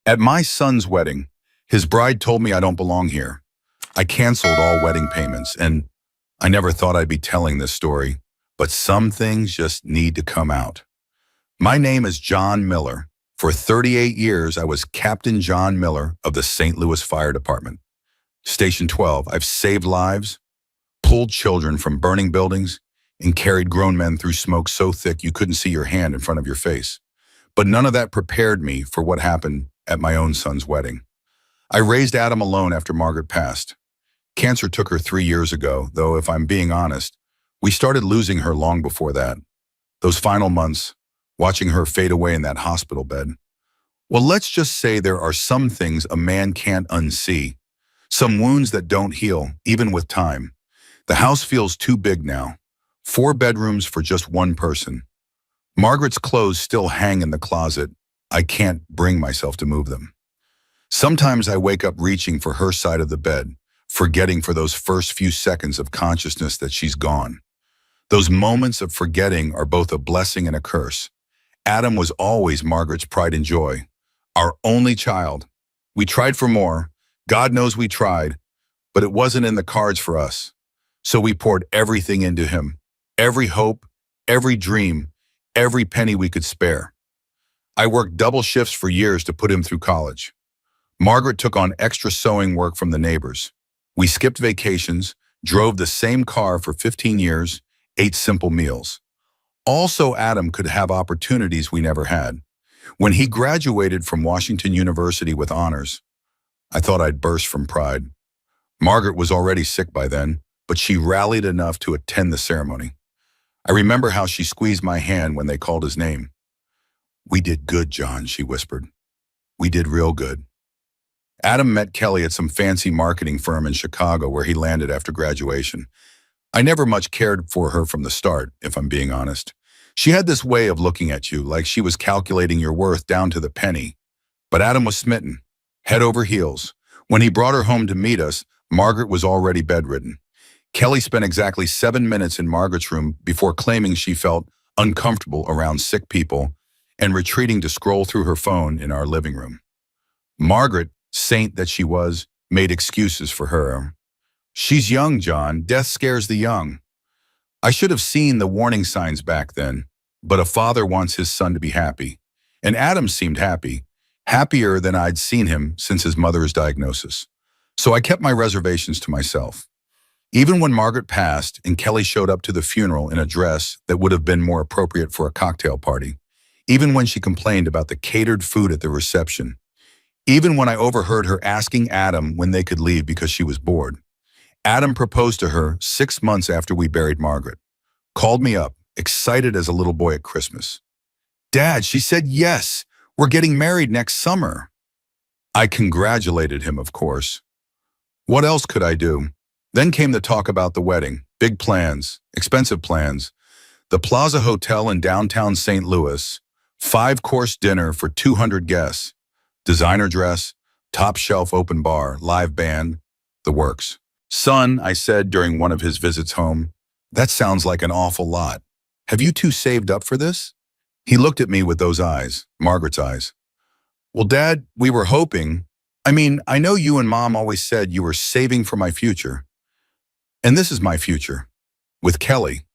At my son's wedding, his bride told me I don't belong here. I canceled all wedding payments, and I never thought I'd be telling this story, but some things just need to come out. My name is John Miller. For 38 years, I was Captain John Miller of the St. Louis Fire Department. Station 12, I've saved lives, pulled children from burning buildings, and carried grown men through smoke so thick you couldn't see your hand in front of your face. But none of that prepared me for what happened at my own son's wedding. I raised Adam alone after Margaret passed. Cancer took her 3 years ago, though if I'm being honest, we started losing her long before that. Those final months, watching her fade away in that hospital bed. Well, let's just say there are some things a man can't unsee. Some wounds that don't heal, even with time. The house feels too big now. 4 bedrooms for just one person. Margaret's clothes still hang in the closet. I can't bring myself to move them. Sometimes I wake up reaching for her side of the bed, forgetting for those first few seconds of consciousness that she's gone. Those moments of forgetting are both a blessing and a curse. Adam was always Margaret's pride and joy, our only child. We tried for more. God knows we tried, but it wasn't in the cards for us. So we poured everything into him, every hope, every dream, every penny we could spare. I worked double shifts for years to put him through college. Margaret took on extra sewing work from the neighbors. We skipped vacations, drove the same car for 15 years, ate simple meals. Also, Adam could have opportunities we never had. When he graduated from Washington University with honors, I thought I'd burst from pride. Margaret was already sick by then, but she rallied enough to attend the ceremony. I remember how she squeezed my hand when they called his name. "We did good, John," she whispered. "We did real good." Adam met Kelly at some fancy marketing firm in Chicago where he landed after graduation. I never much cared for her from the start, if I'm being honest. She had this way of looking at you like she was calculating your worth down to the penny. But Adam was smitten, head over heels. When he brought her home to meet us, Margaret was already bedridden. Kelly spent exactly 7 minutes in Margaret's room before claiming she felt uncomfortable around sick people and retreating to scroll through her phone in our living room. Margaret, saint that she was, made excuses for her. "She's young, John. Death scares the young." I should have seen the warning signs back then, but a father wants his son to be happy. And Adam seemed happy, happier than I'd seen him since his mother's diagnosis. So I kept my reservations to myself. Even when Margaret passed and Kelly showed up to the funeral in a dress that would have been more appropriate for a cocktail party, even when she complained about the catered food at the reception, even when I overheard her asking Adam when they could leave because she was bored. Adam proposed to her 6 months after we buried Margaret. Called me up, excited as a little boy at Christmas. "Dad," she said, "yes, we're getting married next summer." I congratulated him, of course. What else could I do? Then came the talk about the wedding, big plans, expensive plans. The Plaza Hotel in downtown St. Louis, 5-course dinner for 200 guests, designer dress, top shelf open bar, live band, the works. "Son," I said during one of his visits home, "that sounds like an awful lot. Have you two saved up for this?" He looked at me with those eyes, Margaret's eyes. "Well, Dad, we were hoping. I know you and Mom always said you were saving for my future. And this is my future. With Kelly."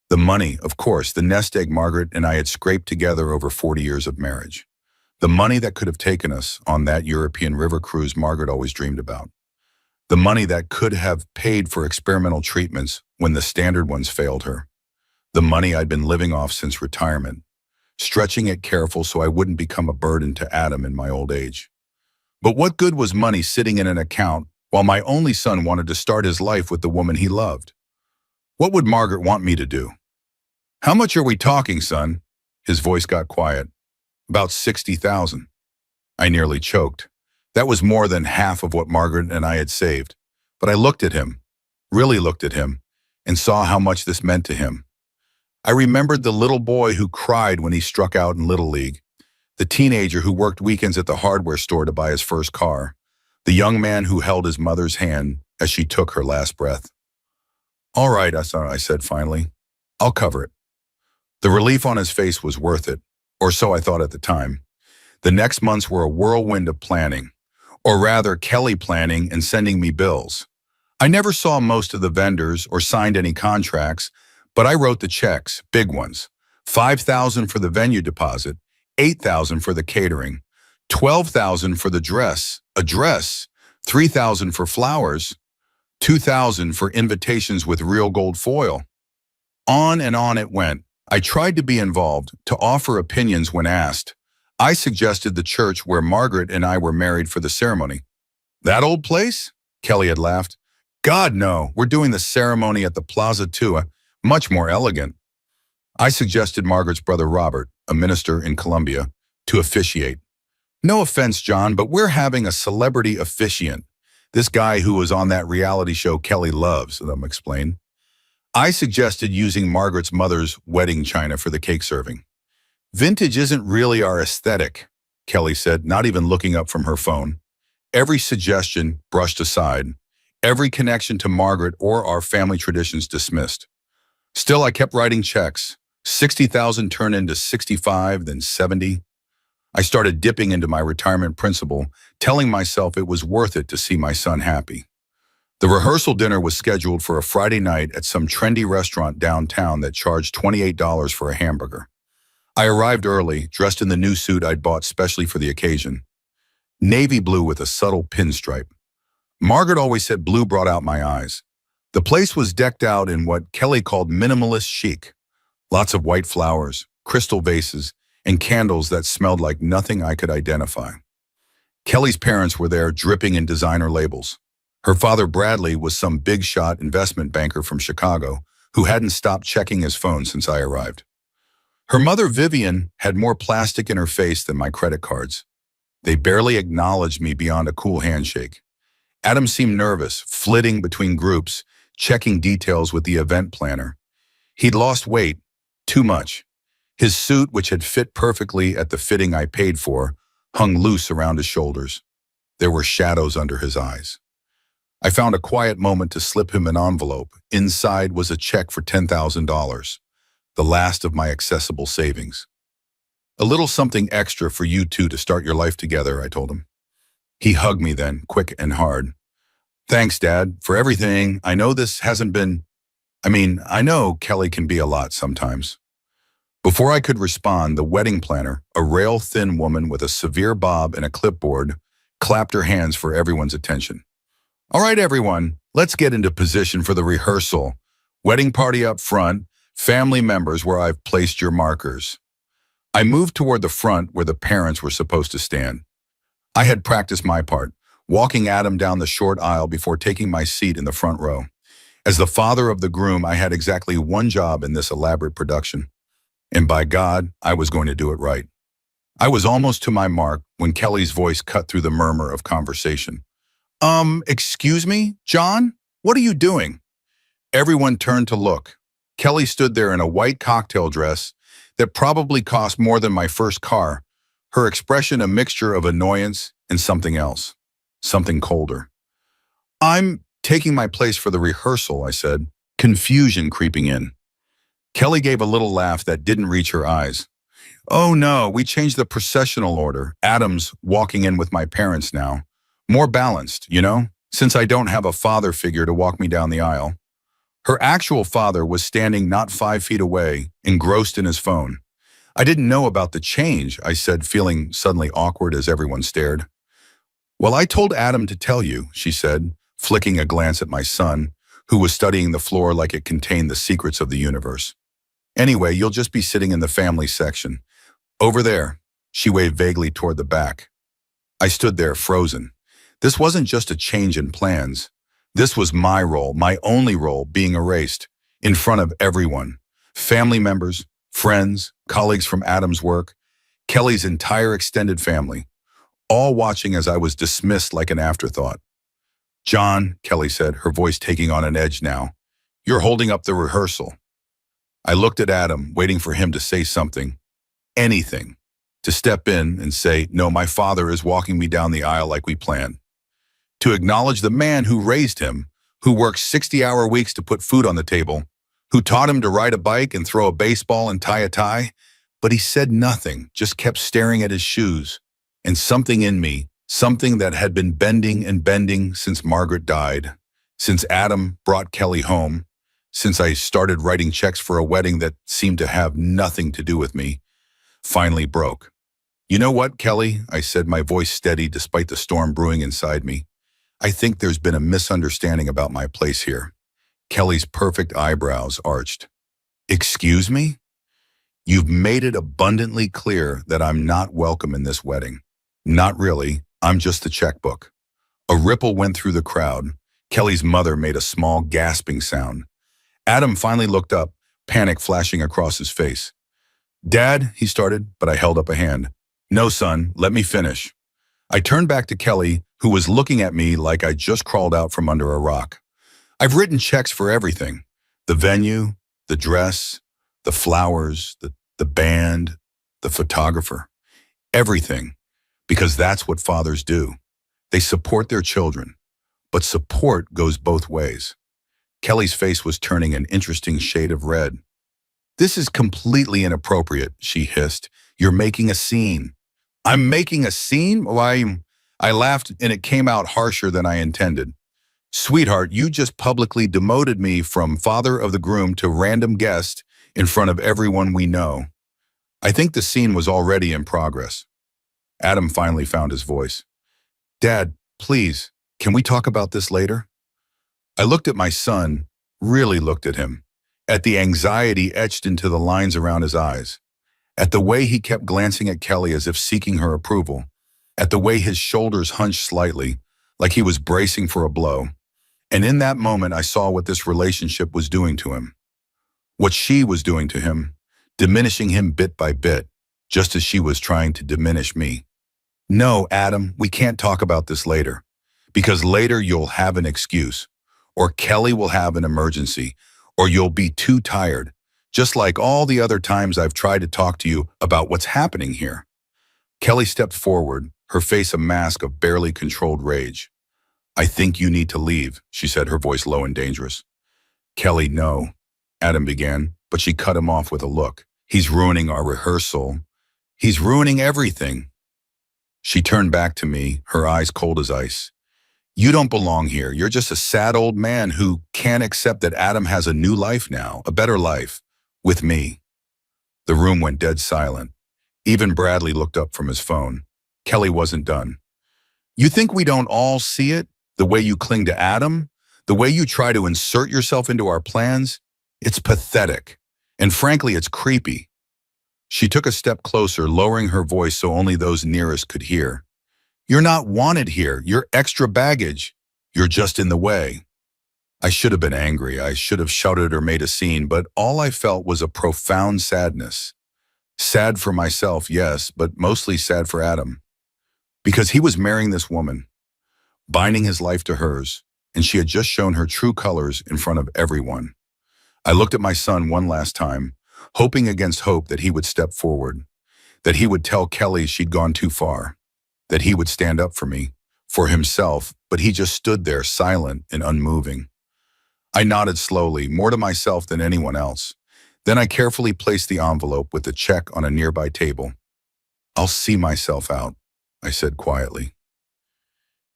The money, of course, the nest egg Margaret and I had scraped together over 40 years of marriage. The money that could have taken us on that European river cruise Margaret always dreamed about. The money that could have paid for experimental treatments when the standard ones failed her. The money I'd been living off since retirement, stretching it careful so I wouldn't become a burden to Adam in my old age. But what good was money sitting in an account while my only son wanted to start his life with the woman he loved? What would Margaret want me to do? "How much are we talking, son?" His voice got quiet. "About 60,000. I nearly choked. That was more than half of what Margaret and I had saved. But I looked at him, really looked at him, and saw how much this meant to him. I remembered the little boy who cried when he struck out in Little League, the teenager who worked weekends at the hardware store to buy his first car, the young man who held his mother's hand as she took her last breath. "All right," I said finally. "I'll cover it." The relief on his face was worth it, or so I thought at the time. The next months were a whirlwind of planning, or rather Kelly planning and sending me bills. I never saw most of the vendors or signed any contracts, but I wrote the checks, big ones. 5,000 for the venue deposit, 8,000 for the catering, 12,000 for the dress, 3,000 for flowers, 2,000 for invitations with real gold foil. On and on it went. I tried to be involved, to offer opinions when asked. I suggested the church where Margaret and I were married for the ceremony. That old place? Kelly had laughed. God, no, we're doing the ceremony at the Plaza Tua, much more elegant. I suggested Margaret's brother Robert, a minister in Colombia, to officiate. No offense, John, but we're having a celebrity officiant. This guy who was on that reality show Kelly loves, Adam explained. I suggested using Margaret's mother's wedding china for the cake serving. Vintage isn't really our aesthetic, Kelly said, not even looking up from her phone. Every suggestion brushed aside, every connection to Margaret or our family traditions dismissed. Still, I kept writing checks. 60,000 turned into 65, then 70. I started dipping into my retirement principal, telling myself it was worth it to see my son happy. The rehearsal dinner was scheduled for a Friday night at some trendy restaurant downtown that charged $28 for a hamburger. I arrived early, dressed in the new suit I'd bought specially for the occasion. Navy blue with a subtle pinstripe. Margaret always said blue brought out my eyes. The place was decked out in what Kelly called minimalist chic. Lots of white flowers, crystal vases, and candles that smelled like nothing I could identify. Kelly's parents were there, dripping in designer labels. Her father, Bradley, was some big-shot investment banker from Chicago who hadn't stopped checking his phone since I arrived. Her mother, Vivian, had more plastic in her face than my credit cards. They barely acknowledged me beyond a cool handshake. Adam seemed nervous, flitting between groups, checking details with the event planner. He'd lost weight, too much. His suit, which had fit perfectly at the fitting I paid for, hung loose around his shoulders. There were shadows under his eyes. I found a quiet moment to slip him an envelope. Inside was a check for $10,000, the last of my accessible savings. A little something extra for you two to start your life together, I told him. He hugged me then, quick and hard. Thanks, Dad, for everything. I know this hasn't been... I know Kelly can be a lot sometimes. Before I could respond, the wedding planner, a rail-thin woman with a severe bob and a clipboard, clapped her hands for everyone's attention. All right, everyone, let's get into position for the rehearsal. Wedding party up front, family members where I've placed your markers. I moved toward the front where the parents were supposed to stand. I had practiced my part, walking Adam down the short aisle before taking my seat in the front row. As the father of the groom, I had exactly one job in this elaborate production. And by God, I was going to do it right. I was almost to my mark when Kelly's voice cut through the murmur of conversation. Excuse me, John? What are you doing? Everyone turned to look. Kelly stood there in a white cocktail dress that probably cost more than my first car, her expression a mixture of annoyance and something else, something colder. I'm taking my place for the rehearsal, I said, confusion creeping in. Kelly gave a little laugh that didn't reach her eyes. Oh no, we changed the processional order. Adam's walking in with my parents now. More balanced, since I don't have a father figure to walk me down the aisle. Her actual father was standing not 5 feet away, engrossed in his phone. I didn't know about the change, I said, feeling suddenly awkward as everyone stared. Well, I told Adam to tell you, she said, flicking a glance at my son, who was studying the floor like it contained the secrets of the universe. Anyway, you'll just be sitting in the family section. Over there, she waved vaguely toward the back. I stood there, frozen. This wasn't just a change in plans. This was my role, my only role, being erased, in front of everyone. Family members, friends, colleagues from Adam's work, Kelly's entire extended family, all watching as I was dismissed like an afterthought. John, Kelly said, her voice taking on an edge now, you're holding up the rehearsal. I looked at Adam, waiting for him to say something, anything, to step in and say, no, my father is walking me down the aisle like we planned. To acknowledge the man who raised him, who worked 60-hour weeks to put food on the table, who taught him to ride a bike and throw a baseball and tie a tie, but he said nothing, just kept staring at his shoes. And something in me, something that had been bending and bending since Margaret died, since Adam brought Kelly home, since I started writing checks for a wedding that seemed to have nothing to do with me, finally broke. "You know what, Kelly?" I said, my voice steady despite the storm brewing inside me. "I think there's been a misunderstanding about my place here." Kelly's perfect eyebrows arched. "Excuse me? You've made it abundantly clear that I'm not welcome in this wedding." "Not really. I'm just the checkbook." A ripple went through the crowd. Kelly's mother made a small gasping sound. Adam finally looked up, panic flashing across his face. "Dad," he started, but I held up a hand. "No, son, let me finish." I turned back to Kelly, who was looking at me like I just crawled out from under a rock. "I've written checks for everything. The venue, the dress, the flowers, the band, the photographer. Everything. Because that's what fathers do. They support their children. But support goes both ways." Kelly's face was turning an interesting shade of red. "This is completely inappropriate," she hissed. "You're making a scene." "I'm making a scene? Why?" I laughed, and it came out harsher than I intended. "Sweetheart, you just publicly demoted me from father of the groom to random guest in front of everyone we know. I think the scene was already in progress." Adam finally found his voice. "Dad, please, can we talk about this later?" I looked at my son, really looked at him, at the anxiety etched into the lines around his eyes, at the way he kept glancing at Kelly as if seeking her approval, at the way his shoulders hunched slightly, like he was bracing for a blow. And in that moment, I saw what this relationship was doing to him. What she was doing to him, diminishing him bit by bit, just as she was trying to diminish me. "No, Adam, we can't talk about this later. Because later you'll have an excuse. Or Kelly will have an emergency. Or you'll be too tired. Just like all the other times I've tried to talk to you about what's happening here." Kelly stepped forward, her face a mask of barely controlled rage. "I think you need to leave," she said, her voice low and dangerous. "Kelly, no," Adam began, but she cut him off with a look. "He's ruining our rehearsal. He's ruining everything." She turned back to me, her eyes cold as ice. "You don't belong here. You're just a sad old man who can't accept that Adam has a new life now, a better life, with me." The room went dead silent. Even Bradley looked up from his phone. Kelly wasn't done. "You think we don't all see it? The way you cling to Adam? The way you try to insert yourself into our plans? It's pathetic. And frankly, it's creepy." She took a step closer, lowering her voice so only those nearest could hear. "You're not wanted here. You're extra baggage. You're just in the way." I should have been angry. I should have shouted or made a scene, but all I felt was a profound sadness. Sad for myself, yes, but mostly sad for Adam. Because he was marrying this woman, binding his life to hers, and she had just shown her true colors in front of everyone. I looked at my son one last time, hoping against hope that he would step forward, that he would tell Kelly she'd gone too far, that he would stand up for me, for himself, but he just stood there silent and unmoving. I nodded slowly, more to myself than anyone else. Then I carefully placed the envelope with the check on a nearby table. "I'll see myself out," I said quietly.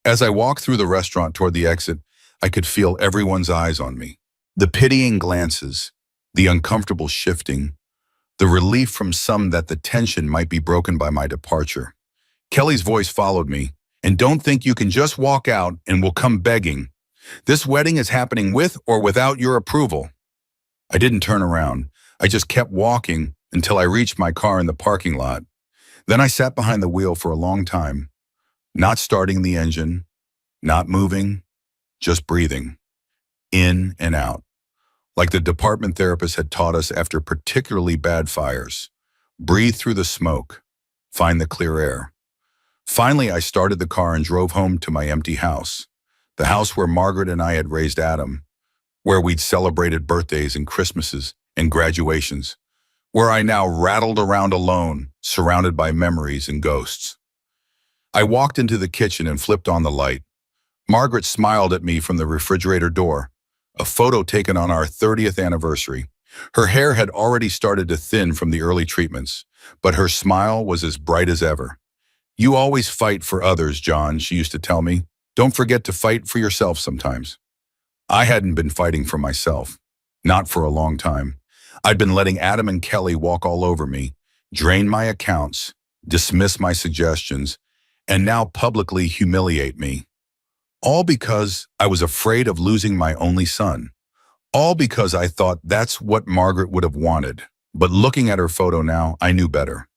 As I walked through the restaurant toward the exit, I could feel everyone's eyes on me. The pitying glances, the uncomfortable shifting, the relief from some that the tension might be broken by my departure. Kelly's voice followed me. "And don't think you can just walk out and we'll come begging. This wedding is happening with or without your approval." I didn't turn around. I just kept walking until I reached my car in the parking lot. Then I sat behind the wheel for a long time, not starting the engine, not moving, just breathing, in and out, like the department therapist had taught us after particularly bad fires. Breathe through the smoke, find the clear air. Finally, I started the car and drove home to my empty house, the house where Margaret and I had raised Adam, where we'd celebrated birthdays and Christmases and graduations, where I now rattled around alone, surrounded by memories and ghosts. I walked into the kitchen and flipped on the light. Margaret smiled at me from the refrigerator door, a photo taken on our 30th anniversary. Her hair had already started to thin from the early treatments, but her smile was as bright as ever. You always fight for others, John, she used to tell me. Don't forget to fight for yourself sometimes. I hadn't been fighting for myself. Not for a long time. I'd been letting Adam and Kelly walk all over me, drain my accounts, dismiss my suggestions, and now publicly humiliate me. All because I was afraid of losing my only son. All because I thought that's what Margaret would have wanted. But looking at her photo now, I knew better.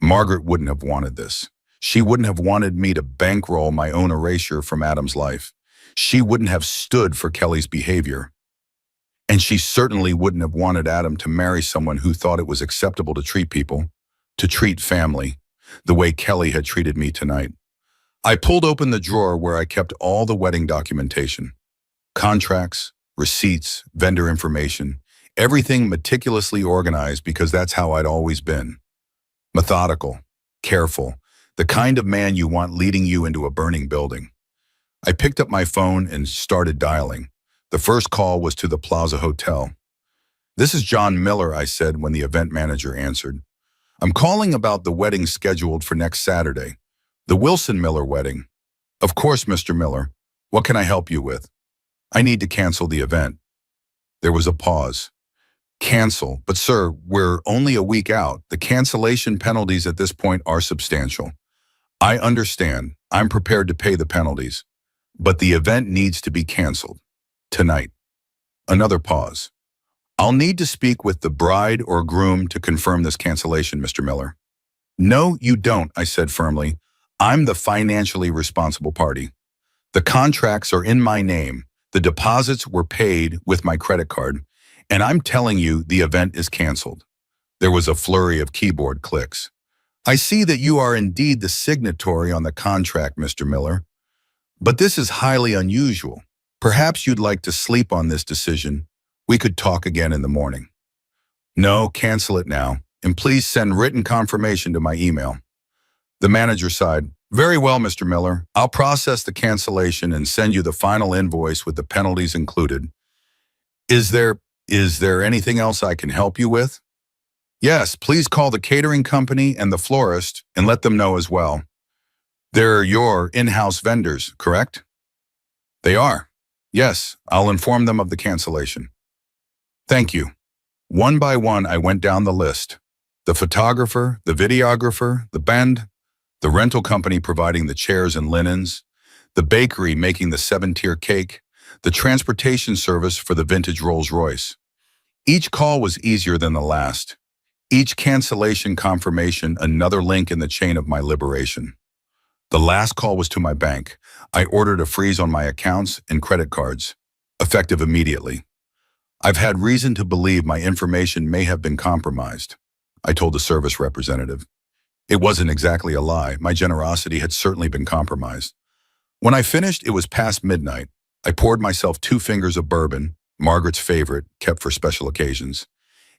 Margaret wouldn't have wanted this. She wouldn't have wanted me to bankroll my own erasure from Adam's life. She wouldn't have stood for Kelly's behavior. And she certainly wouldn't have wanted Adam to marry someone who thought it was acceptable to treat people, to treat family, the way Kelly had treated me tonight. I pulled open the drawer where I kept all the wedding documentation. Contracts, receipts, vendor information, everything meticulously organized because that's how I'd always been. Methodical, careful, the kind of man you want leading you into a burning building. I picked up my phone and started dialing. The first call was to the Plaza Hotel. "This is John Miller," I said when the event manager answered. "I'm calling about the wedding scheduled for next Saturday. The Wilson Miller wedding." "Of course, Mr. Miller. What can I help you with?" "I need to cancel the event." There was a pause. "Cancel? But sir, we're only a week out. The cancellation penalties at this point are substantial." "I understand. I'm prepared to pay the penalties. But the event needs to be canceled. Tonight." Another pause. "I'll need to speak with the bride or groom to confirm this cancellation, Mr. Miller." "No, you don't," I said firmly. "I'm the financially responsible party. The contracts are in my name. The deposits were paid with my credit card. And I'm telling you the event is canceled." There was a flurry of keyboard clicks. "I see that you are indeed the signatory on the contract, Mr. Miller. But this is highly unusual. Perhaps you'd like to sleep on this decision. We could talk again in the morning." "No, cancel it now. And please send written confirmation to my email." The manager sighed. "Very well, Mr. Miller. I'll process the cancellation and send you the final invoice with the penalties included. Is there anything else I can help you with?" "Yes, please call the catering company and the florist and let them know as well. They're your in-house vendors, correct?" "They are. Yes, I'll inform them of the cancellation." "Thank you." One by one, I went down the list. The photographer, the videographer, the band, the rental company providing the chairs and linens, the bakery making the 7-tier cake, the transportation service for the vintage Rolls-Royce. Each call was easier than the last. Each cancellation confirmation another link in the chain of my liberation. The last call was to my bank. I ordered a freeze on my accounts and credit cards, effective immediately. "I've had reason to believe my information may have been compromised," I told the service representative. It wasn't exactly a lie. My generosity had certainly been compromised. When I finished, it was past midnight. I poured myself 2 fingers of bourbon, Margaret's favorite, kept for special occasions,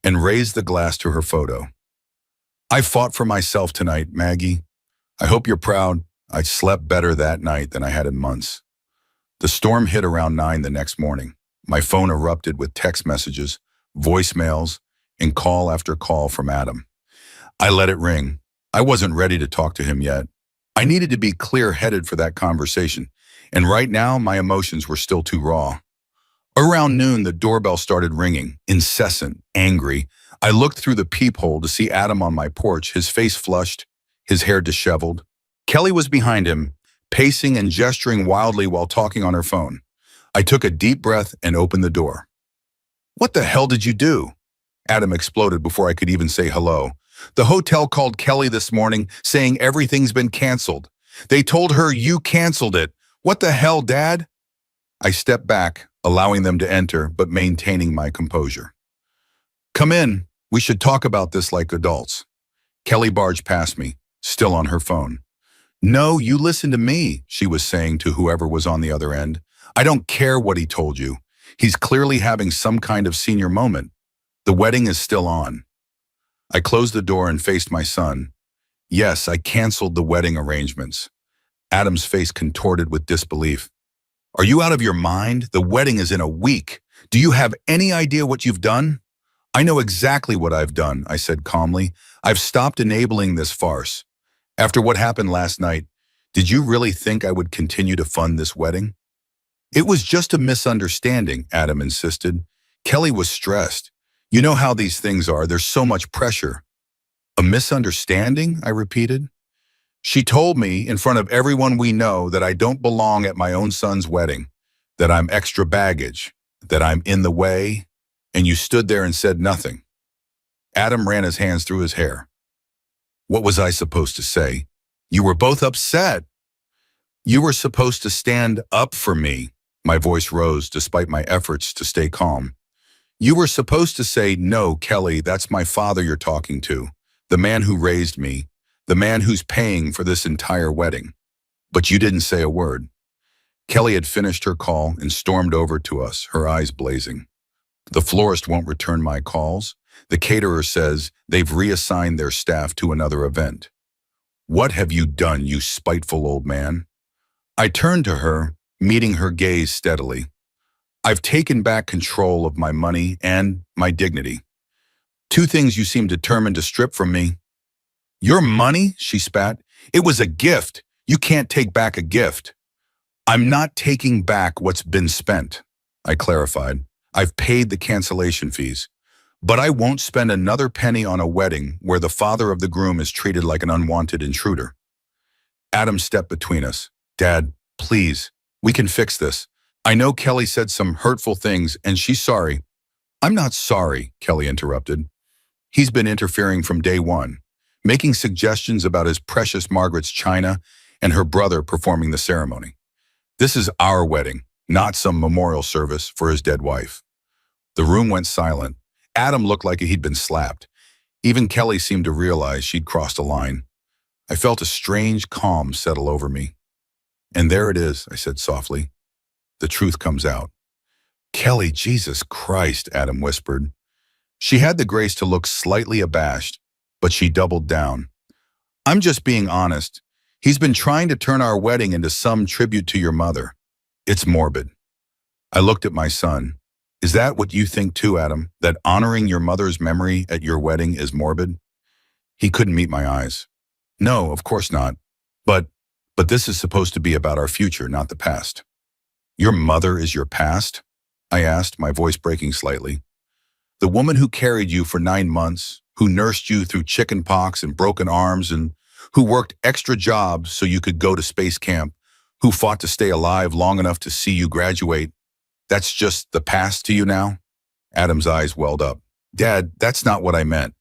and raised the glass to her photo. "I fought for myself tonight, Maggie. I hope you're proud. I slept better that night than I had in months." The storm hit around 9 the next morning. My phone erupted with text messages, voicemails, and call after call from Adam. I let it ring. I wasn't ready to talk to him yet. I needed to be clear-headed for that conversation, and right now my emotions were still too raw. Around noon, the doorbell started ringing, incessant, angry. I looked through the peephole to see Adam on my porch, his face flushed, his hair disheveled. Kelly was behind him, pacing and gesturing wildly while talking on her phone. I took a deep breath and opened the door. "What the hell did you do?" Adam exploded before I could even say hello. "The hotel called Kelly this morning saying everything's been canceled. They told her you canceled it. What the hell, Dad?" I stepped back, allowing them to enter, but maintaining my composure. "Come in. We should talk about this like adults." Kelly barged past me, still on her phone. "No, you listen to me," she was saying to whoever was on the other end. "I don't care what he told you. He's clearly having some kind of senior moment. The wedding is still on." I closed the door and faced my son. "Yes, I canceled the wedding arrangements." Adam's face contorted with disbelief. "Are you out of your mind? The wedding is in a week. Do you have any idea what you've done?" "I know exactly what I've done," I said calmly. "I've stopped enabling this farce." After what happened last night, did you really think I would continue to fund this wedding? It was just a misunderstanding, Adam insisted. Kelly was stressed. You know how these things are, there's so much pressure. A misunderstanding? I repeated. She told me in front of everyone we know that I don't belong at my own son's wedding, that I'm extra baggage, that I'm in the way, and you stood there and said nothing. Adam ran his hands through his hair. What was I supposed to say? You were both upset. You were supposed to stand up for me. My voice rose despite my efforts to stay calm. You were supposed to say, no, Kelly, that's my father you're talking to, the man who raised me, the man who's paying for this entire wedding. But you didn't say a word. Kelly had finished her call and stormed over to us, her eyes blazing. The florist won't return my calls. The caterer says they've reassigned their staff to another event. What have you done, you spiteful old man? I turned to her, meeting her gaze steadily. I've taken back control of my money and my dignity. Two things you seem determined to strip from me. Your money, she spat. It was a gift. You can't take back a gift. I'm not taking back what's been spent, I clarified. I've paid the cancellation fees. But I won't spend another penny on a wedding where the father of the groom is treated like an unwanted intruder. Adam stepped between us. Dad, please, we can fix this. I know Kelly said some hurtful things and she's sorry. I'm not sorry, Kelly interrupted. He's been interfering from day one, making suggestions about his precious Margaret's china and her brother performing the ceremony. This is our wedding, not some memorial service for his dead wife. The room went silent. Adam looked like he'd been slapped. Even Kelly seemed to realize she'd crossed a line. I felt a strange calm settle over me. And there it is, I said softly. The truth comes out. Kelly, Jesus Christ, Adam whispered. She had the grace to look slightly abashed, but she doubled down. I'm just being honest. He's been trying to turn our wedding into some tribute to your mother. It's morbid. I looked at my son. Is that what you think too, Adam? That honoring your mother's memory at your wedding is morbid? He couldn't meet my eyes. No, of course not. But this is supposed to be about our future, not the past. Your mother is your past? I asked, my voice breaking slightly. The woman who carried you for 9 months, who nursed you through chicken pox and broken arms, and who worked extra jobs so you could go to space camp, who fought to stay alive long enough to see you graduate. That's just the past to you now? Adam's eyes welled up. Dad, that's not what I meant.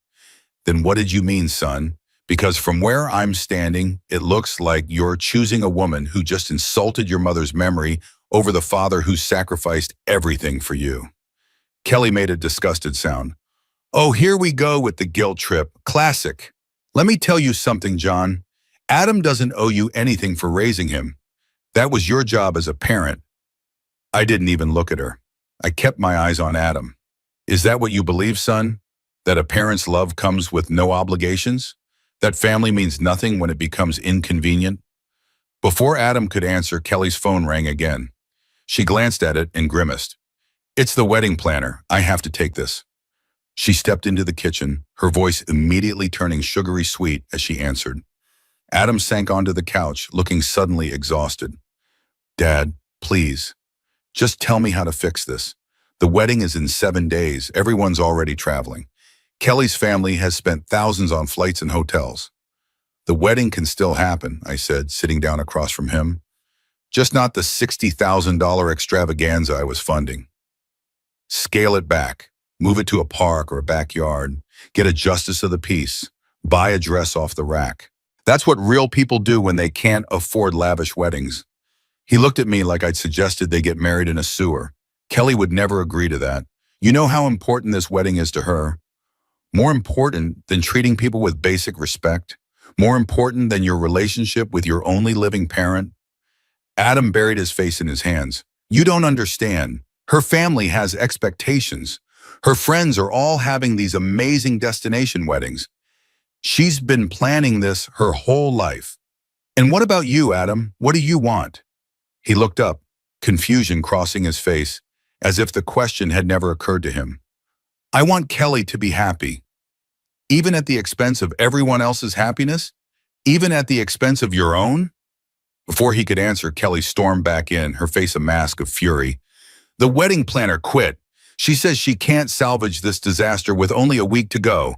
Then what did you mean, son? Because from where I'm standing, it looks like you're choosing a woman who just insulted your mother's memory over the father who sacrificed everything for you. Kelly made a disgusted sound. Oh, here we go with the guilt trip. Classic. Let me tell you something, John. Adam doesn't owe you anything for raising him. That was your job as a parent. I didn't even look at her. I kept my eyes on Adam. Is that what you believe, son? That a parent's love comes with no obligations? That family means nothing when it becomes inconvenient? Before Adam could answer, Kelly's phone rang again. She glanced at it and grimaced. It's the wedding planner. I have to take this. She stepped into the kitchen, her voice immediately turning sugary sweet as she answered. Adam sank onto the couch, looking suddenly exhausted. Dad, please. Just tell me how to fix this. The wedding is in 7 days. Everyone's already traveling. Kelly's family has spent thousands on flights and hotels. The wedding can still happen, I said, sitting down across from him. Just not the $60,000 extravaganza I was funding. Scale it back. Move it to a park or a backyard. Get a justice of the peace. Buy a dress off the rack. That's what real people do when they can't afford lavish weddings. He looked at me like I'd suggested they get married in a sewer. Kelly would never agree to that. You know how important this wedding is to her? More important than treating people with basic respect? More important than your relationship with your only living parent? Adam buried his face in his hands. You don't understand. Her family has expectations. Her friends are all having these amazing destination weddings. She's been planning this her whole life. And what about you, Adam? What do you want? He looked up, confusion crossing his face, as if the question had never occurred to him. I want Kelly to be happy. Even at the expense of everyone else's happiness? Even at the expense of your own? Before he could answer, Kelly stormed back in, her face a mask of fury. The wedding planner quit. She says she can't salvage this disaster with only a week to go.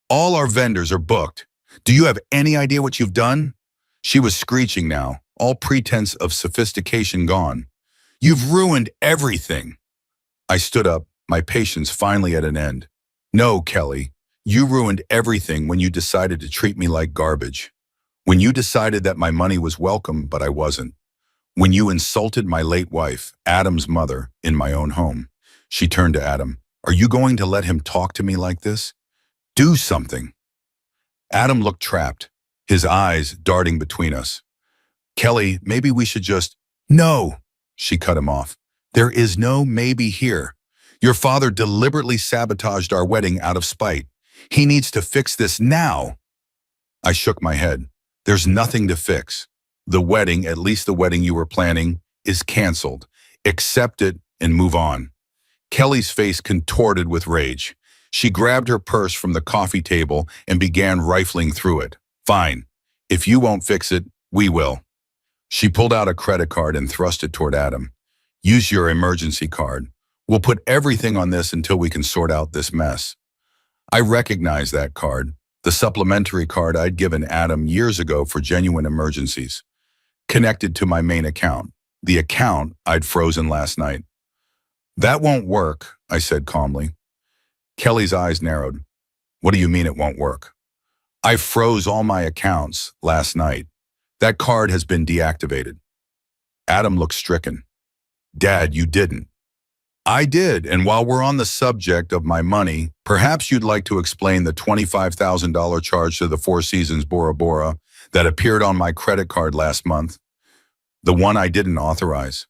All our vendors are booked. Do you have any idea what you've done? She was screeching now, all pretense of sophistication gone. You've ruined everything. I stood up, my patience finally at an end. No, Kelly, you ruined everything when you decided to treat me like garbage. When you decided that my money was welcome, but I wasn't. When you insulted my late wife, Adam's mother, in my own home. She turned to Adam. Are you going to let him talk to me like this? Do something. Adam looked trapped, his eyes darting between us. Kelly, maybe we should just... No, she cut him off. There is no maybe here. Your father deliberately sabotaged our wedding out of spite. He needs to fix this now. I shook my head. There's nothing to fix. The wedding, at least the wedding you were planning, is canceled. Accept it and move on. Kelly's face contorted with rage. She grabbed her purse from the coffee table and began rifling through it. Fine. If you won't fix it, we will. She pulled out a credit card and thrust it toward Adam. Use your emergency card. We'll put everything on this until we can sort out this mess. I recognized that card, the supplementary card I'd given Adam years ago for genuine emergencies. Connected to my main account, the account I'd frozen last night. That won't work, I said calmly. Kelly's eyes narrowed. What do you mean it won't work? I froze all my accounts last night. That card has been deactivated. Adam looked stricken. Dad, you didn't. I did, and while we're on the subject of my money, perhaps you'd like to explain the $25,000 charge to the Four Seasons Bora Bora that appeared on my credit card last month. The one I didn't authorize.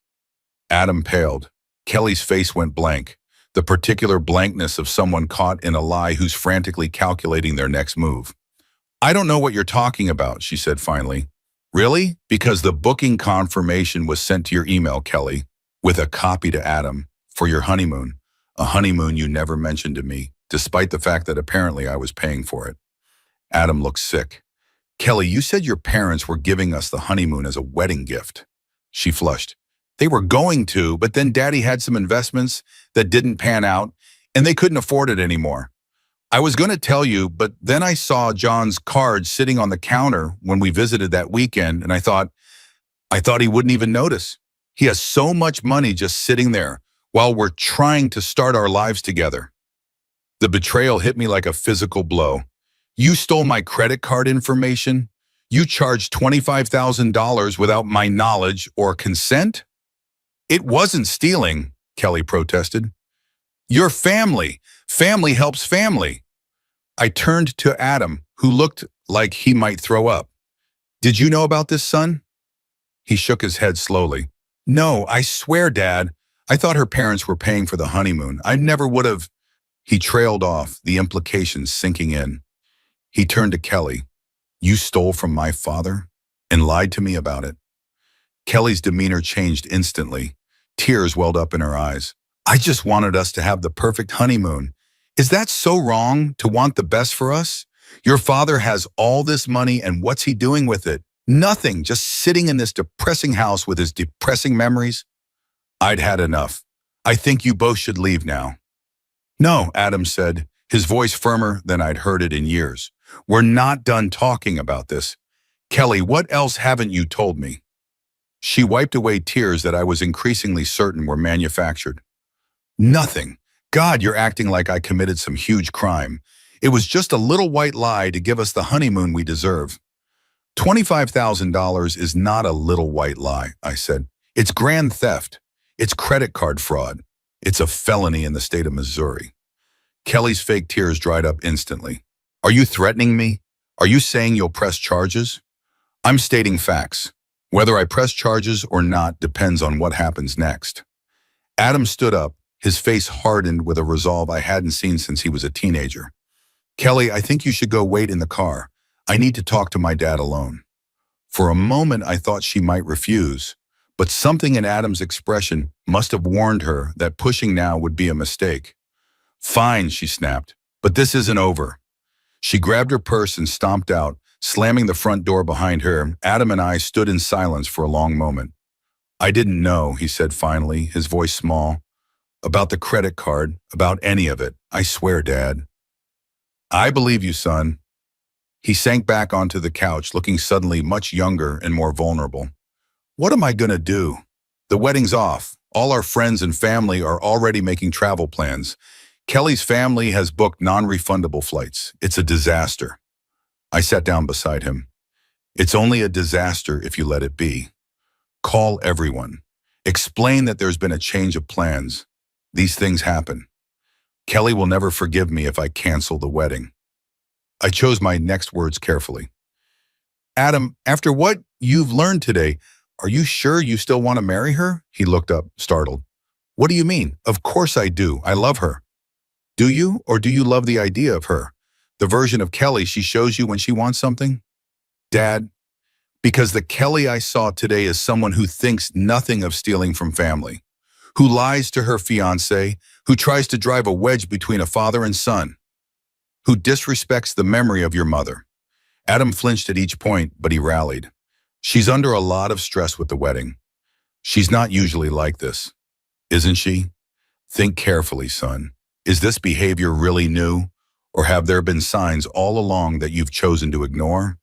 Adam paled. Kelly's face went blank, the particular blankness of someone caught in a lie who's frantically calculating their next move. I don't know what you're talking about, she said finally. Really? Because the booking confirmation was sent to your email, Kelly, with a copy to Adam, for your honeymoon, a honeymoon you never mentioned to me, despite the fact that apparently I was paying for it. Adam looked sick. Kelly, you said your parents were giving us the honeymoon as a wedding gift. She flushed. They were going to, but then Daddy had some investments that didn't pan out, and they couldn't afford it anymore. I was going to tell you, but then I saw John's card sitting on the counter when we visited that weekend, and I thought he wouldn't even notice. He has so much money just sitting there while we're trying to start our lives together. The betrayal hit me like a physical blow. You stole my credit card information? You charged $25,000 without my knowledge or consent? It wasn't stealing, Kelly protested. Your family. Family helps family. I turned to Adam, who looked like he might throw up. Did you know about this, son? He shook his head slowly. No, I swear, Dad. I thought her parents were paying for the honeymoon. I never would have. He trailed off, the implications sinking in. He turned to Kelly. You stole from my father and lied to me about it. Kelly's demeanor changed instantly. Tears welled up in her eyes. I just wanted us to have the perfect honeymoon. Is that so wrong to want the best for us? Your father has all this money, and what's he doing with it? Nothing, just sitting in this depressing house with his depressing memories. I'd had enough. I think you both should leave now. No, Adam said, his voice firmer than I'd heard it in years. We're not done talking about this. Kelly, what else haven't you told me? She wiped away tears that I was increasingly certain were manufactured. Nothing. God, you're acting like I committed some huge crime. It was just a little white lie to give us the honeymoon we deserve. $25,000 is not a little white lie, I said. It's grand theft. It's credit card fraud. It's a felony in the state of Missouri. Kelly's fake tears dried up instantly. Are you threatening me? Are you saying you'll press charges? I'm stating facts. Whether I press charges or not depends on what happens next. Adam stood up, his face hardened with a resolve I hadn't seen since he was a teenager. Kelly, I think you should go wait in the car. I need to talk to my dad alone. For a moment, I thought she might refuse, but something in Adam's expression must have warned her that pushing now would be a mistake. Fine, she snapped, but this isn't over. She grabbed her purse and stomped out, Slamming the front door behind her, Adam and I stood in silence for a long moment. I didn't know, he said finally, his voice small, about the credit card, about any of it. I swear, Dad. I believe you, son. He sank back onto the couch, looking suddenly much younger and more vulnerable. What am I gonna do? The wedding's off. All our friends and family are already making travel plans. Kelly's family has booked non-refundable flights. It's a disaster. I sat down beside him. It's only a disaster if you let it be. Call everyone. Explain that there's been a change of plans. These things happen. Kelly will never forgive me if I cancel the wedding. I chose my next words carefully. Adam, after what you've learned today, are you sure you still want to marry her? He looked up, startled. What do you mean? Of course I do. I love her. Do you, or do you love the idea of her? The version of Kelly she shows you when she wants something? Dad, because the Kelly I saw today is someone who thinks nothing of stealing from family, who lies to her fiancé, who tries to drive a wedge between a father and son, who disrespects the memory of your mother. Adam flinched at each point, but he rallied. She's under a lot of stress with the wedding. She's not usually like this, isn't she? Think carefully, son. Is this behavior really new, or have there been signs all along that you've chosen to ignore?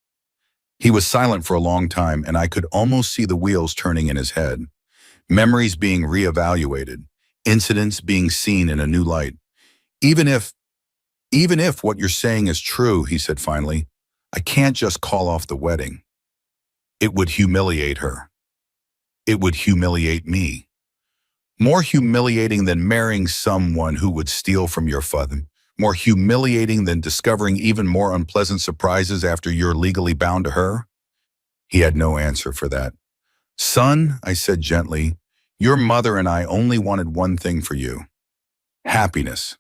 He was silent for a long time, and I could almost see the wheels turning in his head. Memories being reevaluated, incidents being seen in a new light. Even if what you're saying is true, he said finally, I can't just call off the wedding. It would humiliate her. It would humiliate me. More humiliating than marrying someone who would steal from your father. More humiliating than discovering even more unpleasant surprises after you're legally bound to her? He had no answer for that. Son, I said gently, your mother and I only wanted one thing for you. Happiness.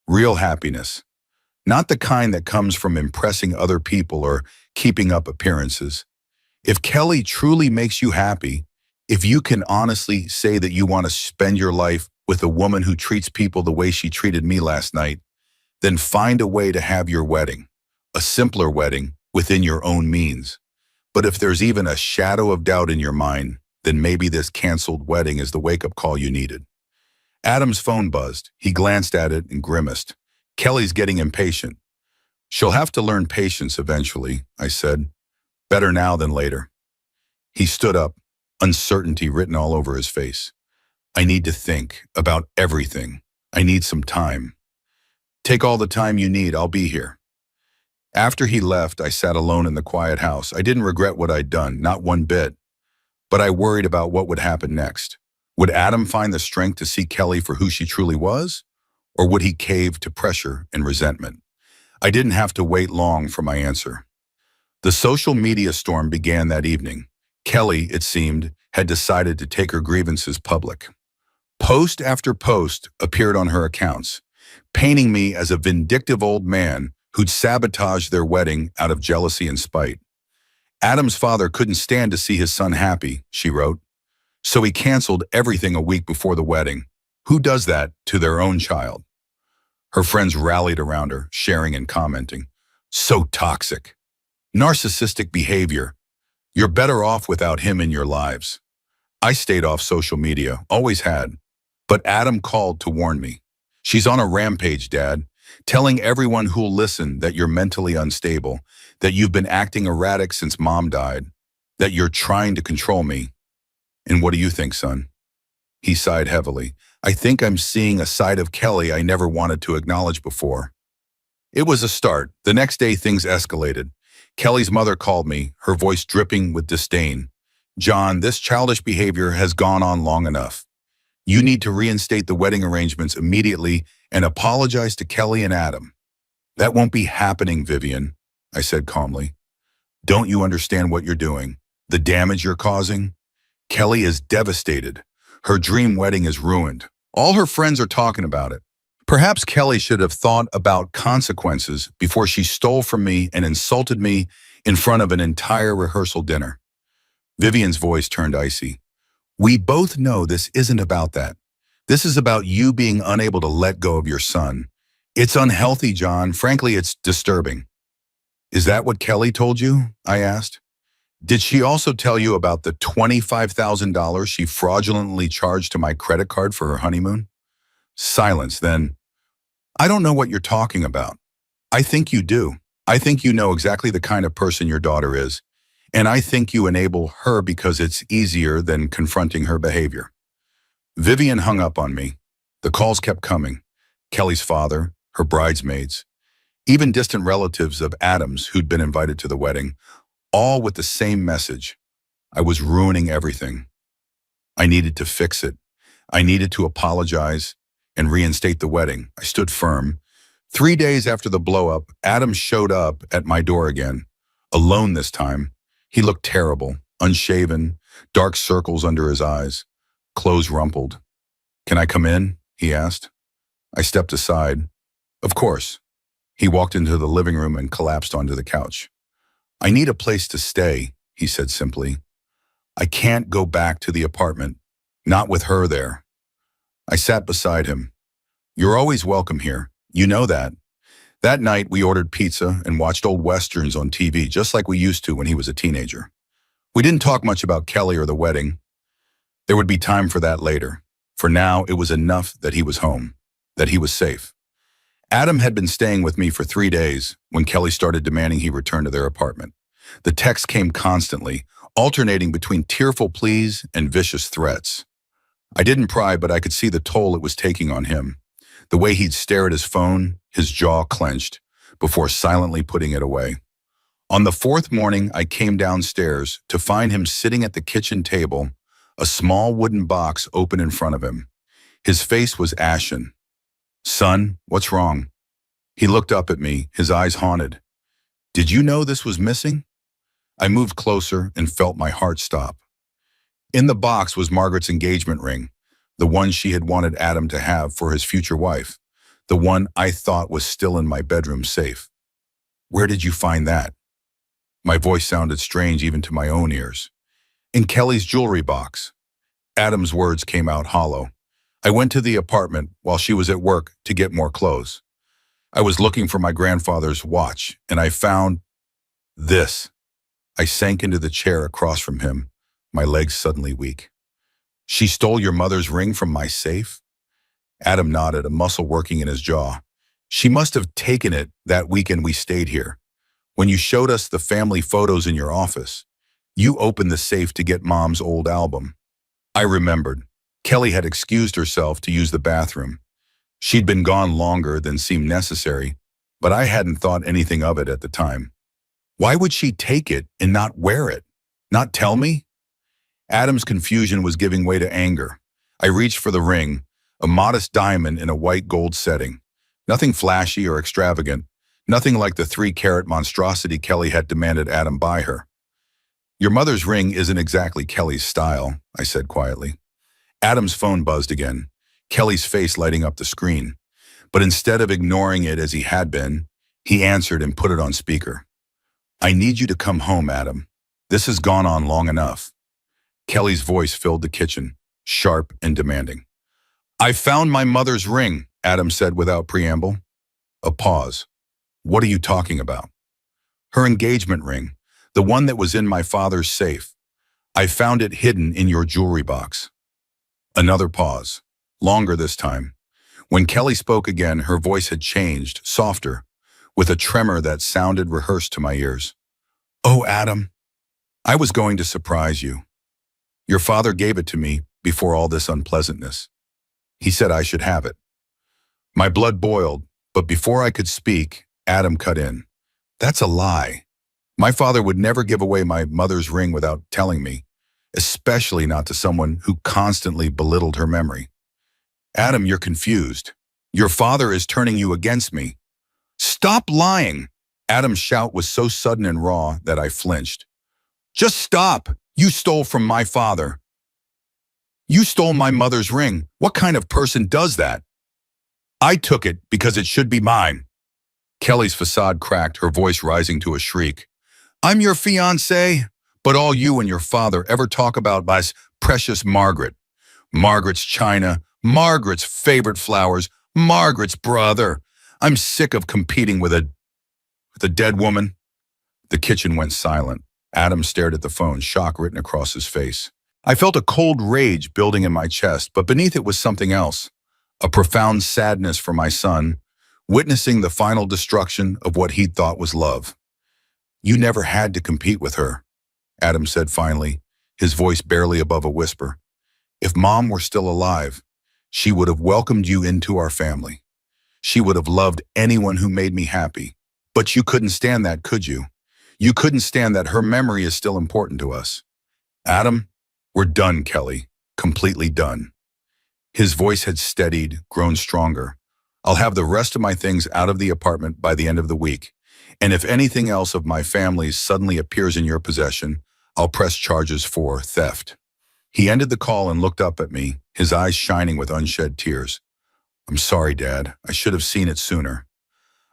Real happiness. Not the kind that comes from impressing other people or keeping up appearances. If Kelly truly makes you happy, if you can honestly say that you want to spend your life with a woman who treats people the way she treated me last night, then find a way to have your wedding, a simpler wedding within your own means. But if there's even a shadow of doubt in your mind, then maybe this canceled wedding is the wake-up call you needed. Adam's phone buzzed. He glanced at it and grimaced. Kelly's getting impatient. She'll have to learn patience eventually, I said. Better now than later. He stood up, uncertainty written all over his face. I need to think about everything. I need some time. Take all the time you need, I'll be here. After he left, I sat alone in the quiet house. I didn't regret what I'd done, not one bit. But I worried about what would happen next. Would Adam find the strength to see Kelly for who she truly was? Or would he cave to pressure and resentment? I didn't have to wait long for my answer. The social media storm began that evening. Kelly, it seemed, had decided to take her grievances public. Post after post appeared on her accounts, painting me as a vindictive old man who'd sabotaged their wedding out of jealousy and spite. Adam's father couldn't stand to see his son happy, she wrote. So he canceled everything a week before the wedding. Who does that to their own child? Her friends rallied around her, sharing and commenting. So toxic. Narcissistic behavior. You're better off without him in your lives. I stayed off social media, always had. But Adam called to warn me. She's on a rampage, Dad, telling everyone who'll listen that you're mentally unstable, that you've been acting erratic since Mom died, that you're trying to control me. And what do you think, son? He sighed heavily. I think I'm seeing a side of Kelly I never wanted to acknowledge before. It was a start. The next day, things escalated. Kelly's mother called me, her voice dripping with disdain. John, this childish behavior has gone on long enough. You need to reinstate the wedding arrangements immediately and apologize to Kelly and Adam. That won't be happening, Vivian, I said calmly. Don't you understand what you're doing? The damage you're causing? Kelly is devastated. Her dream wedding is ruined. All her friends are talking about it. Perhaps Kelly should have thought about consequences before she stole from me and insulted me in front of an entire rehearsal dinner. Vivian's voice turned icy. We both know this isn't about that. This is about you being unable to let go of your son. It's unhealthy, John. Frankly, it's disturbing. Is that what Kelly told you? I asked. Did she also tell you about the $25,000 she fraudulently charged to my credit card for her honeymoon? Silence, then. I don't know what you're talking about. I think you do. I think you know exactly the kind of person your daughter is, and I think you enable her because it's easier than confronting her behavior. Vivian hung up on me. The calls kept coming. Kelly's father, her bridesmaids, even distant relatives of Adam's who'd been invited to the wedding, all with the same message. I was ruining everything. I needed to fix it. I needed to apologize and reinstate the wedding. I stood firm. 3 days after the blow-up, Adam showed up at my door again, alone this time. He looked terrible, unshaven, dark circles under his eyes, clothes rumpled. "Can I come in?" he asked. I stepped aside. "Of course." He walked into the living room and collapsed onto the couch. "I need a place to stay," he said simply. "I can't go back to the apartment, not with her there." I sat beside him. "You're always welcome here. You know that." That night, we ordered pizza and watched old westerns on TV, just like we used to when he was a teenager. We didn't talk much about Kelly or the wedding. There would be time for that later. For now, it was enough that he was home, that he was safe. Adam had been staying with me for 3 days when Kelly started demanding he return to their apartment. The texts came constantly, alternating between tearful pleas and vicious threats. I didn't pry, but I could see the toll it was taking on him. The way he'd stare at his phone, his jaw clenched, before silently putting it away. On the fourth morning, I came downstairs to find him sitting at the kitchen table, a small wooden box open in front of him. His face was ashen. "Son, what's wrong?" He looked up at me, his eyes haunted. "Did you know this was missing?" I moved closer and felt my heart stop. In the box was Margaret's engagement ring, the one she had wanted Adam to have for his future wife, the one I thought was still in my bedroom safe. "Where did you find that?" My voice sounded strange even to my own ears. "In Kelly's jewelry box." Adam's words came out hollow. "I went to the apartment while she was at work to get more clothes. I was looking for my grandfather's watch, and I found this." I sank into the chair across from him, my legs suddenly weak. "She stole your mother's ring from my safe?" Adam nodded, a muscle working in his jaw. "She must have taken it that weekend we stayed here. When you showed us the family photos in your office, you opened the safe to get Mom's old album." I remembered. Kelly had excused herself to use the bathroom. She'd been gone longer than seemed necessary, but I hadn't thought anything of it at the time. Why would she take it and not wear it? Not tell me? Adam's confusion was giving way to anger. I reached for the ring, a modest diamond in a white gold setting. Nothing flashy or extravagant, nothing like the 3-carat monstrosity Kelly had demanded Adam buy her. "Your mother's ring isn't exactly Kelly's style," I said quietly. Adam's phone buzzed again, Kelly's face lighting up the screen. But instead of ignoring it as he had been, he answered and put it on speaker. "I need you to come home, Adam. This has gone on long enough." Kelly's voice filled the kitchen, sharp and demanding. "I found my mother's ring," Adam said without preamble. A pause. "What are you talking about?" "Her engagement ring, the one that was in my father's safe. I found it hidden in your jewelry box." Another pause, longer this time. When Kelly spoke again, her voice had changed, softer, with a tremor that sounded rehearsed to my ears. "Oh, Adam, I was going to surprise you. Your father gave it to me before all this unpleasantness. He said I should have it." My blood boiled, but before I could speak, Adam cut in. "That's a lie. My father would never give away my mother's ring without telling me, especially not to someone who constantly belittled her memory." "Adam, you're confused. Your father is turning you against me." "Stop lying!" Adam's shout was so sudden and raw that I flinched. "Just stop! You stole from my father. You stole my mother's ring. What kind of person does that?" "I took it because it should be mine." Kelly's facade cracked, her voice rising to a shriek. "I'm your fiancé, but all you and your father ever talk about is precious Margaret. Margaret's china, Margaret's favorite flowers, Margaret's brother. I'm sick of competing with a dead woman." The kitchen went silent. Adam stared at the phone, shock written across his face. I felt a cold rage building in my chest, but beneath it was something else. A profound sadness for my son, witnessing the final destruction of what he thought was love. You never had to compete with her, Adam said finally, his voice barely above a whisper. If Mom were still alive, she would have welcomed you into our family. She would have loved anyone who made me happy. But you couldn't stand that, could you? You couldn't stand that her memory is still important to us. Adam, we're done, Kelly. Completely done. His voice had steadied, grown stronger. I'll have the rest of my things out of the apartment by the end of the week. And if anything else of my family's suddenly appears in your possession, I'll press charges for theft. He ended the call and looked up at me, his eyes shining with unshed tears. I'm sorry, Dad. I should have seen it sooner.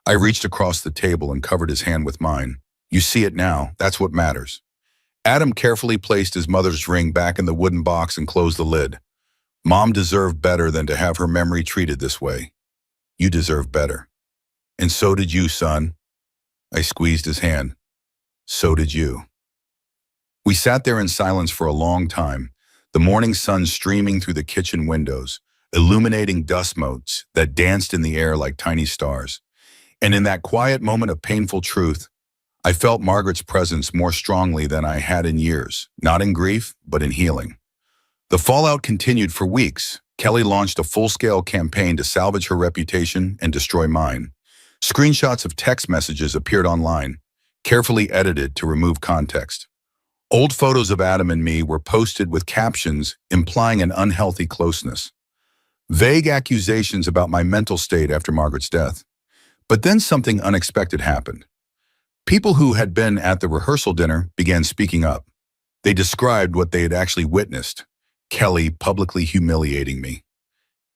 I reached across the table and covered his hand with mine. You see it now. That's what matters. Adam carefully placed his mother's ring back in the wooden box and closed the lid. Mom deserved better than to have her memory treated this way. You deserve better. And so did you, son. I squeezed his hand. So did you. We sat there in silence for a long time, the morning sun streaming through the kitchen windows, illuminating dust motes that danced in the air like tiny stars. And in that quiet moment of painful truth, I felt Margaret's presence more strongly than I had in years, not in grief, but in healing. The fallout continued for weeks. Kelly launched a full-scale campaign to salvage her reputation and destroy mine. Screenshots of text messages appeared online, carefully edited to remove context. Old photos of Adam and me were posted with captions implying an unhealthy closeness. Vague accusations about my mental state after Margaret's death. But then something unexpected happened. People who had been at the rehearsal dinner began speaking up. They described what they had actually witnessed. Kelly publicly humiliating me.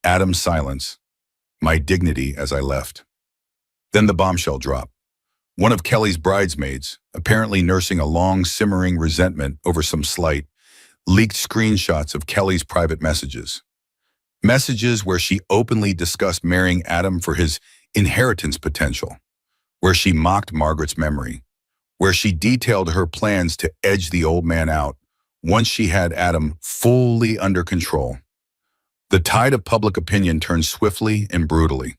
Adam's silence. My dignity as I left. Then the bombshell dropped. One of Kelly's bridesmaids, apparently nursing a long, simmering resentment over some slight, leaked screenshots of Kelly's private messages. Messages where she openly discussed marrying Adam for his inheritance potential, where she mocked Margaret's memory, where she detailed her plans to edge the old man out once she had Adam fully under control. The tide of public opinion turned swiftly and brutally.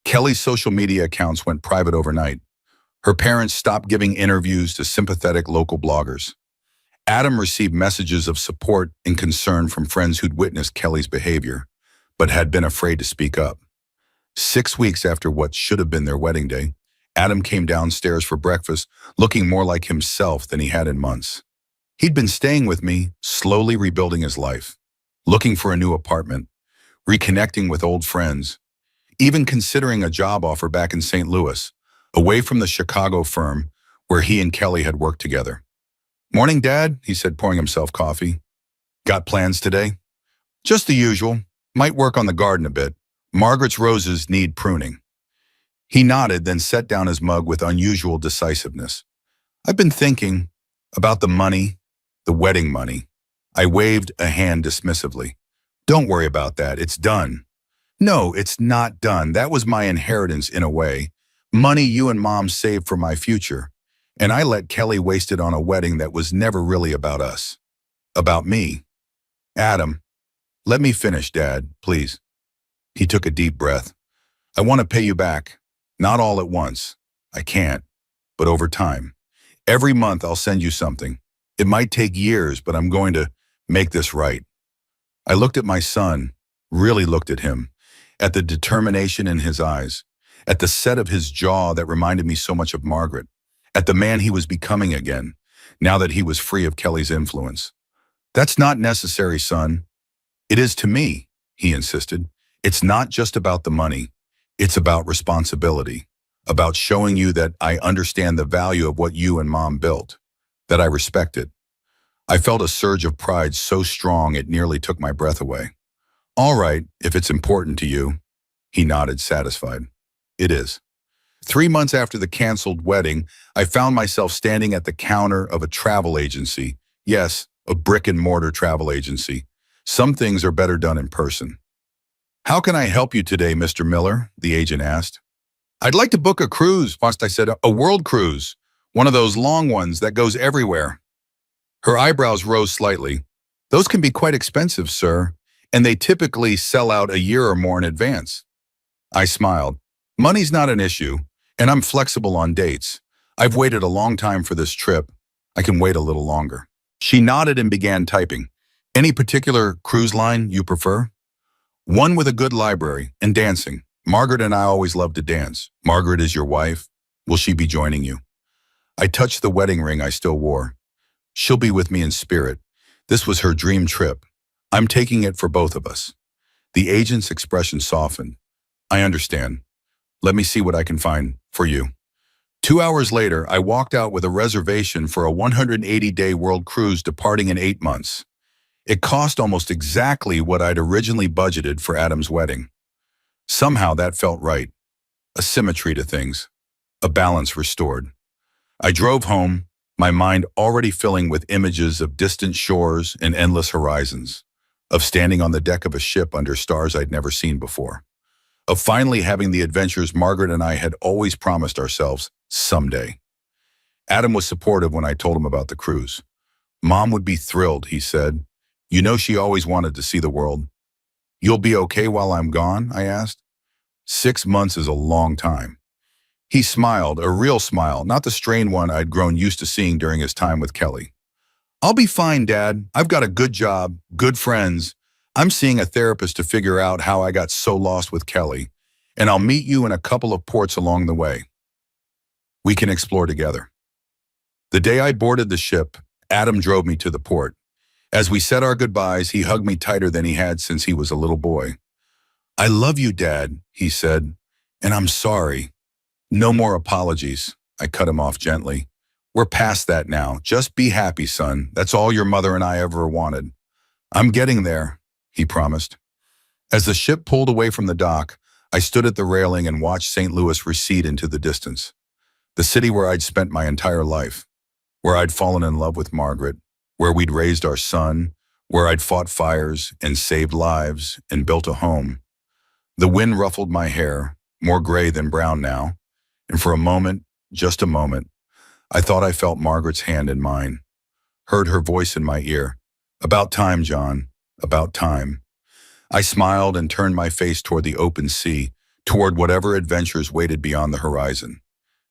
Kelly's social media accounts went private overnight. Her parents stopped giving interviews to sympathetic local bloggers. Adam received messages of support and concern from friends who'd witnessed Kelly's behavior, but had been afraid to speak up. 6 weeks after what should have been their wedding day, Adam came downstairs for breakfast looking more like himself than he had in months. He'd been staying with me, slowly rebuilding his life, looking for a new apartment, reconnecting with old friends, even considering a job offer back in St. Louis, away from the Chicago firm where he and Kelly had worked together. Morning, Dad, he said, pouring himself coffee. Got plans today? Just the usual. Might work on the garden a bit. Margaret's roses need pruning. He nodded, then set down his mug with unusual decisiveness. I've been thinking about the money, the wedding money. I waved a hand dismissively. Don't worry about that. It's done. No, it's not done. That was my inheritance in a way. Money you and Mom saved for my future. And I let Kelly waste it on a wedding that was never really about us. About me. Adam, let me finish, Dad, please. He took a deep breath. I want to pay you back. Not all at once. I can't. But over time. Every month I'll send you something. It might take years, but I'm going to make this right. I looked at my son, really looked at him, at the determination in his eyes, at the set of his jaw that reminded me so much of Margaret, at the man he was becoming again, now that he was free of Kelly's influence. That's not necessary, son. It is to me, he insisted. It's not just about the money. It's about responsibility, about showing you that I understand the value of what you and Mom built, that I respect it. I felt a surge of pride so strong it nearly took my breath away. All right, if it's important to you, he nodded, satisfied. It is. 3 months after the canceled wedding, I found myself standing at the counter of a travel agency. Yes, a brick-and-mortar travel agency. Some things are better done in person. How can I help you today, Mr. Miller? The agent asked. I'd like to book a cruise, I said, a world cruise. One of those long ones that goes everywhere. Her eyebrows rose slightly. Those can be quite expensive, sir, and they typically sell out a year or more in advance. I smiled. Money's not an issue, and I'm flexible on dates. I've waited a long time for this trip. I can wait a little longer. She nodded and began typing. Any particular cruise line you prefer? One with a good library and dancing. Margaret and I always love to dance. Margaret is your wife. Will she be joining you? I touched the wedding ring I still wore. She'll be with me in spirit. This was her dream trip. I'm taking it for both of us. The agent's expression softened. I understand. Let me see what I can find for you. 2 hours later, I walked out with a reservation for a 180-day world cruise departing in 8 months. It cost almost exactly what I'd originally budgeted for Adam's wedding. Somehow that felt right. A symmetry to things. A balance restored. I drove home, my mind already filling with images of distant shores and endless horizons, of standing on the deck of a ship under stars I'd never seen before, of finally having the adventures Margaret and I had always promised ourselves someday. Adam was supportive when I told him about the cruise. Mom would be thrilled, he said. You know she always wanted to see the world. You'll be okay while I'm gone? I asked. 6 months is a long time. He smiled, a real smile, not the strained one I'd grown used to seeing during his time with Kelly. I'll be fine, Dad. I've got a good job, good friends. I'm seeing a therapist to figure out how I got so lost with Kelly, and I'll meet you in a couple of ports along the way. We can explore together. The day I boarded the ship, Adam drove me to the port. As we said our goodbyes, he hugged me tighter than he had since he was a little boy. I love you, Dad, he said, and I'm sorry. No more apologies. I cut him off gently. We're past that now. Just be happy, son. That's all your mother and I ever wanted. I'm getting there, he promised. As the ship pulled away from the dock, I stood at the railing and watched St. Louis recede into the distance. The city where I'd spent my entire life, where I'd fallen in love with Margaret, where we'd raised our son, where I'd fought fires and saved lives and built a home. The wind ruffled my hair, more gray than brown now, and for a moment, just a moment, I thought I felt Margaret's hand in mine, heard her voice in my ear. About time, John, about time. I smiled and turned my face toward the open sea, toward whatever adventures waited beyond the horizon.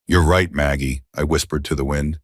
You're right, Maggie, I whispered to the wind.